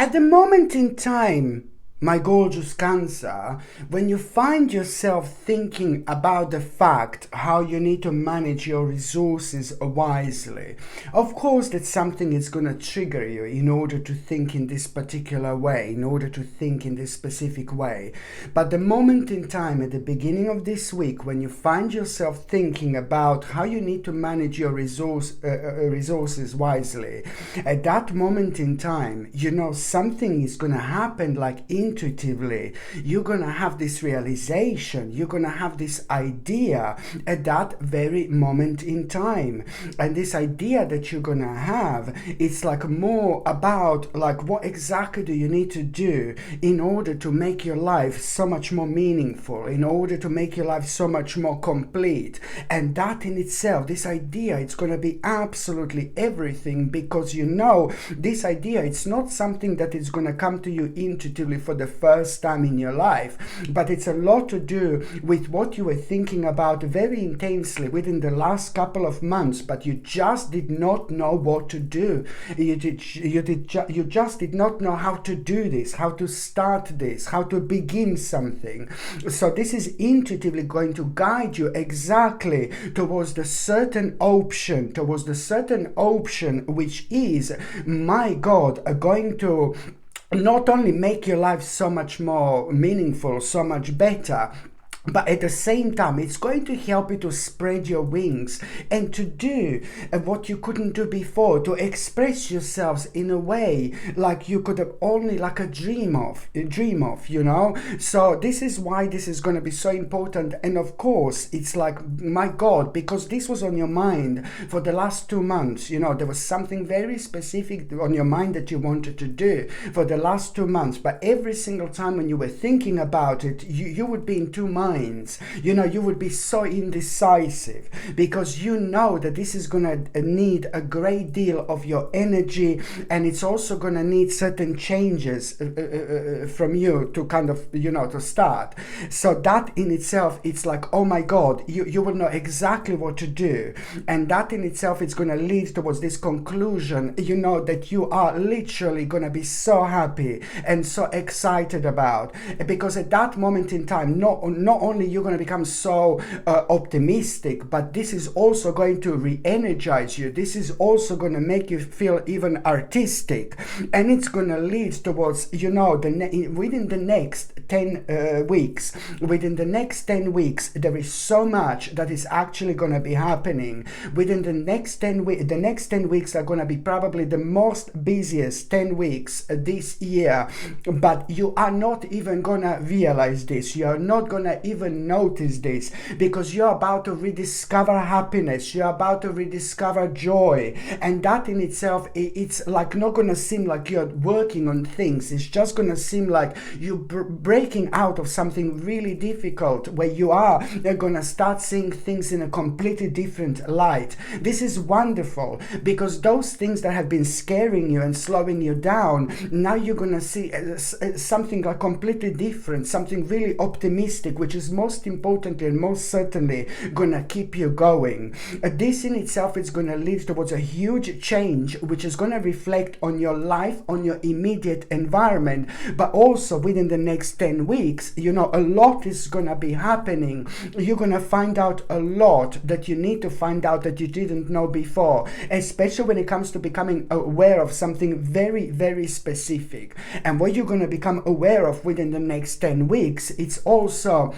At the moment in time, my gorgeous Cancer, when you find yourself thinking about the fact how you need to manage your resources wisely, of course that something is going to trigger you in order to think in this particular way, in order to think in this specific way. But the moment in time at the beginning of this week, when you find yourself thinking about how you need to manage your resources wisely, at that moment in time, something is going to happen like intuitively. You're going to have this realization, you're going to have this idea at that very moment in time. And this idea that you're going to have, it's like more about like what exactly do you need to do in order to make your life so much more meaningful, in order to make your life so much more complete. And that in itself, this idea, it's going to be absolutely everything, because this idea, it's not something that is going to come to you intuitively for the first time in your life, but it's a lot to do with what you were thinking about very intensely within the last couple of months, but you just did not know what to do. You just did not know how to do this, how to start this, how to begin something. So this is intuitively going to guide you exactly towards the certain option, which is, my God, going to not only make your life so much more meaningful, so much better, but at the same time, it's going to help you to spread your wings and to do what you couldn't do before, to express yourselves in a way like you could have only like a dream of. So this is why this is going to be so important. And of course, it's like, my God, because this was on your mind for the last 2 months. There was something very specific on your mind that you wanted to do for the last 2 months. But every single time when you were thinking about it, you would be in two minds. You would be so indecisive, because that this is going to need a great deal of your energy, and it's also going to need certain changes from you to kind of, to start. So that in itself, it's like, oh my God, you will know exactly what to do. And that in itself is going to lead towards this conclusion, that you are literally going to be so happy and so excited about. Because at that moment in time, not only you're going to become so optimistic, but this is also going to re-energize you. This is also going to make you feel even artistic, and it's going to lead towards, within the next 10 weeks. Within the next 10 weeks, there is so much that is actually going to be happening. Within the next 10 weeks, the next 10 weeks are going to be probably the most busiest 10 weeks this year, but you are not even going to realize this. You are not going to even notice this, because you're about to rediscover happiness, you're about to rediscover joy, and that in itself, it's like not going to seem like you're working on things. It's just going to seem like you're breaking out of something really difficult, where you're going to start seeing things in a completely different light. This is wonderful, because those things that have been scaring you and slowing you down, now you're going to see something completely different, something really optimistic, which is most importantly and most certainly gonna keep you going. This in itself is gonna lead towards a huge change, which is gonna reflect on your life, on your immediate environment, but also within the next 10 weeks, a lot is gonna be happening. You're gonna find out a lot that you need to find out that you didn't know before, especially when it comes to becoming aware of something very, very specific. And what you're gonna become aware of within the next 10 weeks, it's also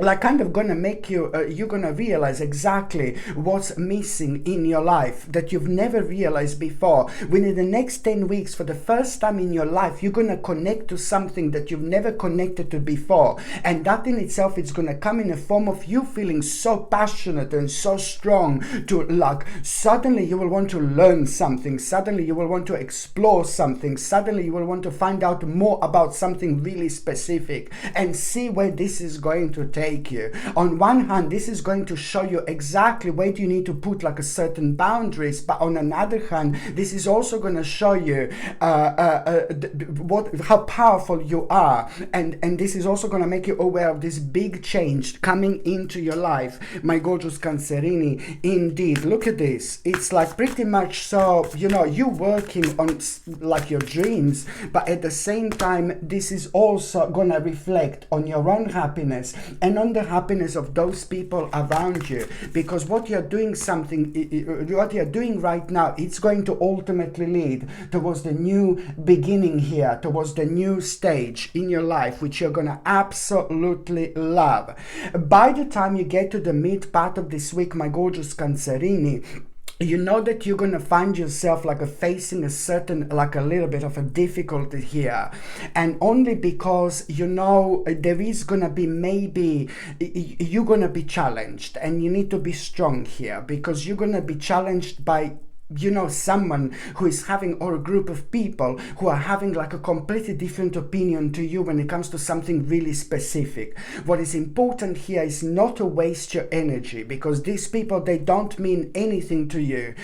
like kind of gonna make you, you're gonna realize exactly what's missing in your life that you've never realized before. Within the next 10 weeks, for the first time in your life, you're gonna connect to something that you've never connected to before. And that in itself, it's gonna come in a form of you feeling so passionate and so strong to like, suddenly you will want to learn something, suddenly you will want to explore something, suddenly you will want to find out more about something really specific and see where this is going to take take you. On one hand, this is going to show you exactly where do you need to put like a certain boundaries, but on another hand, this is also going to show you how powerful you are, and this is also going to make you aware of this big change coming into your life, my gorgeous Cancerini. Indeed, look at this. It's like pretty much so, you know, you working on like your dreams, but at the same time, this is also going to reflect on your own happiness and on the happiness of those people around you, because what you're doing right now, it's going to ultimately lead towards the new beginning here, towards the new stage in your life, which you're going to absolutely love. By the time you get to the mid part of this week, my gorgeous Cancerini, you know that you're going to find yourself like facing a certain, like a little bit of a difficulty here, and only because, you know, there is going to be, maybe you're going to be challenged, and you need to be strong here, because you're going to be challenged by, you know, someone who is having, or a group of people who are having like a completely different opinion to you when it comes to something really specific. What is important here is not to waste your energy, because these people, they don't mean anything to you.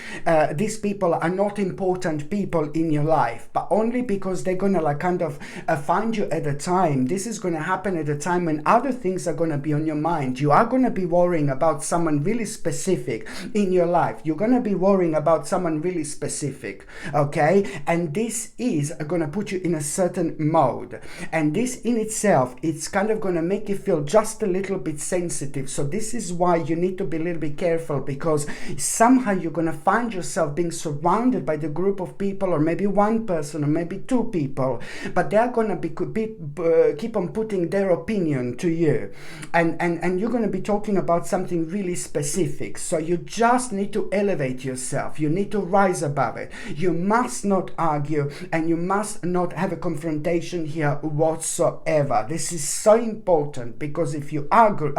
These people are not important people in your life, but only because they're gonna like kind of find you at a time. This is gonna happen at a time when other things are gonna be on your mind. You are gonna be worrying about someone really specific in your life. You're gonna be worrying about someone really specific, okay? And this is going to put you in a certain mode, and this in itself, it's kind of going to make you feel just a little bit sensitive. So this is why you need to be a little bit careful, because somehow you're going to find yourself being surrounded by the group of people, or maybe one person, or maybe two people, but they're going to keep on putting their opinion to you, and you're going to be talking about something really specific. So you just need to elevate yourself. You need to rise above it. You must not argue, and you must not have a confrontation here whatsoever. This is so important, because if you argue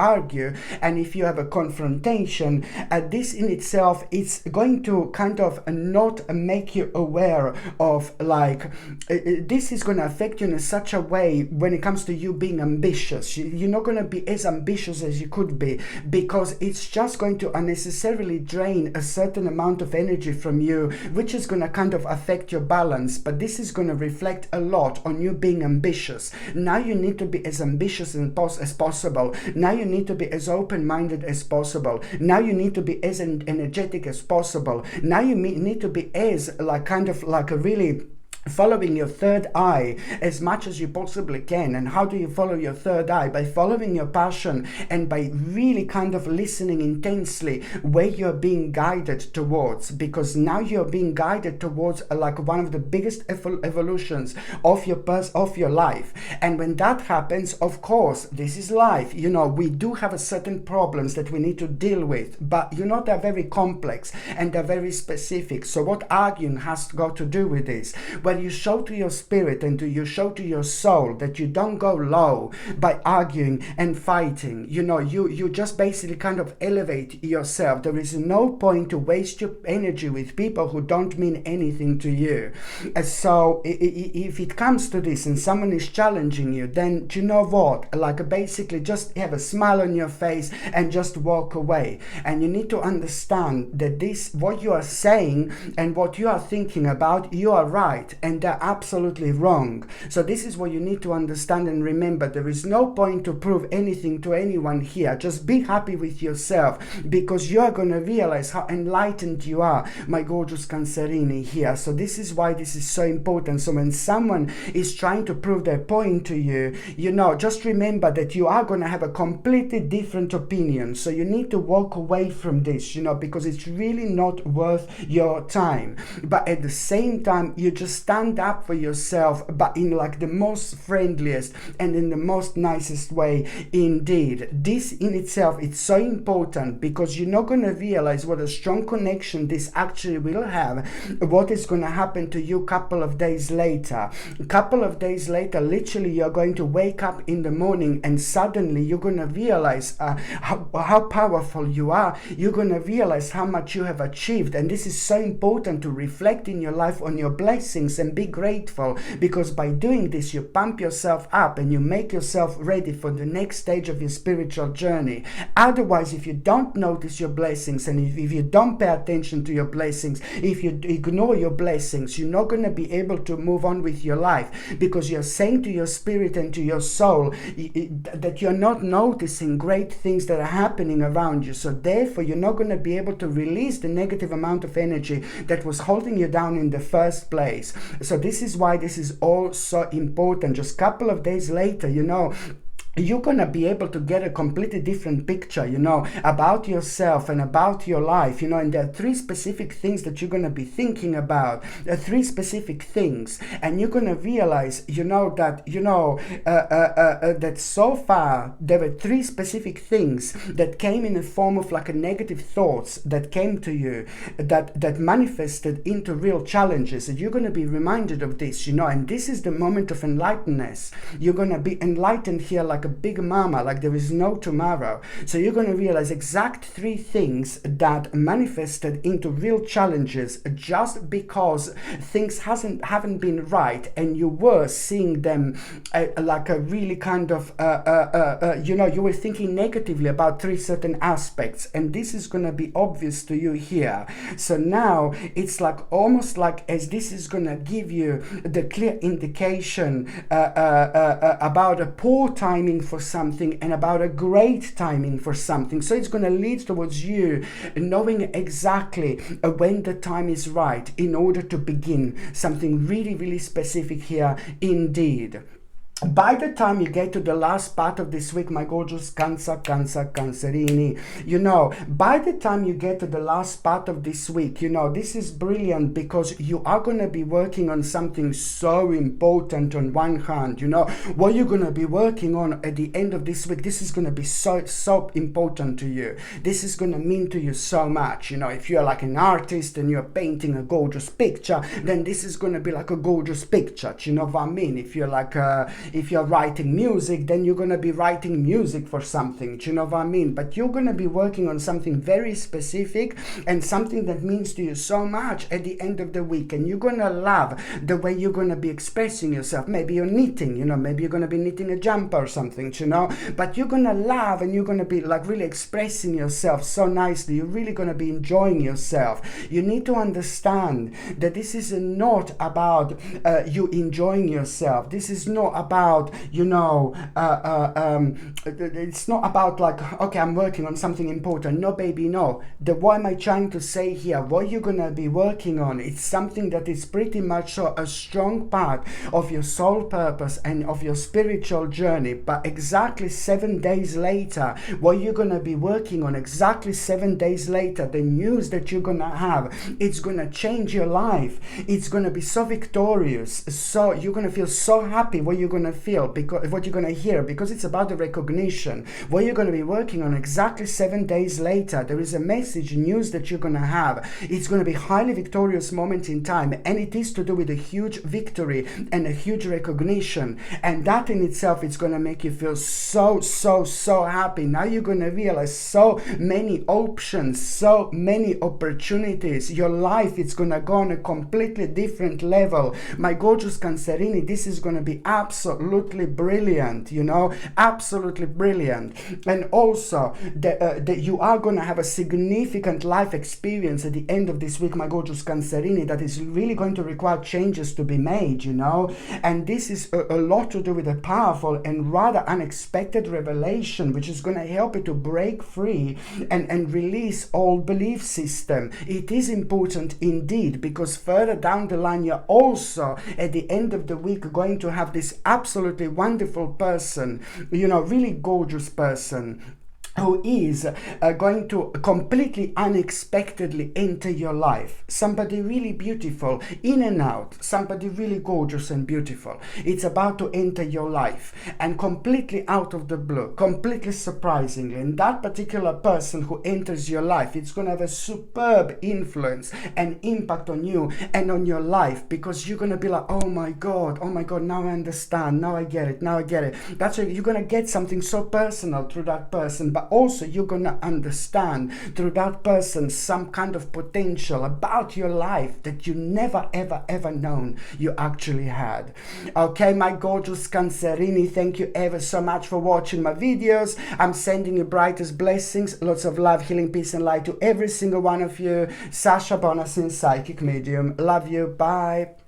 and if you have a confrontation, this in itself, it's going to kind of not make you aware of like this is going to affect you in such a way when it comes to you being ambitious. You're not going to be as ambitious as you could be, because it's just going to unnecessarily drain a certain amount of energy from you, which is going to kind of affect your balance. But this is going to reflect a lot on you being ambitious. Now you need to be as ambitious as possible. Now you need to be as open-minded as possible. Now you need to be as energetic as possible. Now you need to be as like kind of like a really following your third eye as much as you possibly can. And how do you follow your third eye? By following your passion, and by really kind of listening intensely where you're being guided towards, because now you're being guided towards like one of the biggest evolutions of your life. And when that happens, of course, this is life, you know, we do have a certain problems that we need to deal with, but you know, they're very complex and they're very specific. So what arguing has got to do with this? Well, you show to your spirit and you show to your soul that you don't go low by arguing and fighting. You know, you just basically kind of elevate yourself. There is no point to waste your energy with people who don't mean anything to you. So if it comes to this and someone is challenging you, then do you know what? Like basically just have a smile on your face and just walk away. And you need to understand that this, what you are saying and what you are thinking about, you are right, and they're absolutely wrong. So this is what you need to understand and remember. There is no point to prove anything to anyone here. Just be happy with yourself, because you are going to realize how enlightened you are, my gorgeous Cancerini here. So this is why this is so important. So when someone is trying to prove their point to you, you know, just remember that you are going to have a completely different opinion. So you need to walk away from this, you know, because it's really not worth your time. But at the same time, you just stand up for yourself, but in like the most friendliest and in the most nicest way indeed. This in itself, it's so important, because you're not going to realize what a strong connection this actually will have, what is going to happen to you a couple of days later. A couple of days later, literally, you're going to wake up in the morning and suddenly you're going to realize how powerful you are. You're going to realize how much you have achieved, and this is so important to reflect in your life on your blessings and be grateful, because by doing this, you pump yourself up and you make yourself ready for the next stage of your spiritual journey. Otherwise, if you don't notice your blessings, and if you don't pay attention to your blessings, if you ignore your blessings, you're not going to be able to move on with your life, because you're saying to your spirit and to your soul that you're not noticing great things that are happening around you. So therefore, you're not going to be able to release the negative amount of energy that was holding you down in the first place. So this is why this is all so important. Just a couple of days later, you're going to be able to get a completely different picture, about yourself and about your life, and there are 3 specific things that you're going to be thinking about, 3 specific things, and you're going to realize, that so far there were 3 specific things that came in the form of like a negative thoughts that came to you, that manifested into real challenges, and you're going to be reminded of this, and this is the moment of enlightenment. You're going to be enlightened here like a big mama, like there is no tomorrow. So you're going to realize exact 3 things that manifested into real challenges just because things haven't been right, and you were seeing them like a really kind of you were thinking negatively about 3 certain aspects, and this is going to be obvious to you here. So now it's like almost like as this is going to give you the clear indication about a poor timing for something and about a great timing for something. So it's going to lead towards you knowing exactly when the time is right in order to begin something really, really specific here indeed. By the time you get to the last part of this week, my gorgeous Cancerini, by the time you get to the last part of this week, this is brilliant, because you are going to be working on something so important on one hand, what you're going to be working on at the end of this week. This is going to be so important to you. This is going to mean to you so much. If you're like an artist and you're painting a gorgeous picture, then this is going to be like a gorgeous picture. Do you know what I mean? If you're writing music, then you're going to be writing music for something. Do you know what I mean? But you're going to be working on something very specific and something that means to you so much at the end of the week. And you're going to love the way you're going to be expressing yourself. Maybe you're knitting, maybe you're going to be knitting a jumper or something, but you're going to love and you're going to be like really expressing yourself so nicely. You're really going to be enjoying yourself. You need to understand that this is not about you enjoying yourself. This is not about it's not about like, okay, I'm working on something important. No, baby, no. What am I trying to say here? What you're going to be working on, it's something that is pretty much a strong part of your soul purpose and of your spiritual journey. But exactly 7 days later, what you're going to be working on, exactly 7 days later, the news that you're going to have, it's going to change your life. It's going to be so victorious. So you're going to feel so happy what you're going to feel, because what you're going to hear, because it's about the recognition. What you're going to be working on exactly 7 days later, there is a message, news that you're going to have. It's going to be highly victorious moment in time, and it is to do with a huge victory and a huge recognition, and that in itself is going to make you feel so happy. Now you're going to realize so many options, so many opportunities. Your life, it's going to go on a completely different level. My gorgeous Cancerini, this is going to be absolutely brilliant, absolutely brilliant. And also that you are going to have a significant life experience at the end of this week, my gorgeous Cancerini, that is really going to require changes to be made, and this is a lot to do with a powerful and rather unexpected revelation, which is going to help you to break free and release old belief system. It is important indeed, because further down the line, you're also at the end of the week going to have this absolutely wonderful person, really gorgeous person, who is going to completely unexpectedly enter your life. Somebody really beautiful, in and out, somebody really gorgeous and beautiful. It's about to enter your life, and completely out of the blue, completely surprisingly. And that particular person who enters your life, it's going to have a superb influence and impact on you and on your life, because you're going to be like, oh my God, now I understand, now I get it. That's why you're going to get something so personal through that person. But but also you're gonna understand through that person some kind of potential about your life that you never ever known you actually had. Okay, my gorgeous Cancerini, thank you ever so much for watching my videos. I'm sending you brightest blessings, lots of love, healing, peace and light to every single one of you. Sasha Bonasin, psychic medium. Love you. Bye.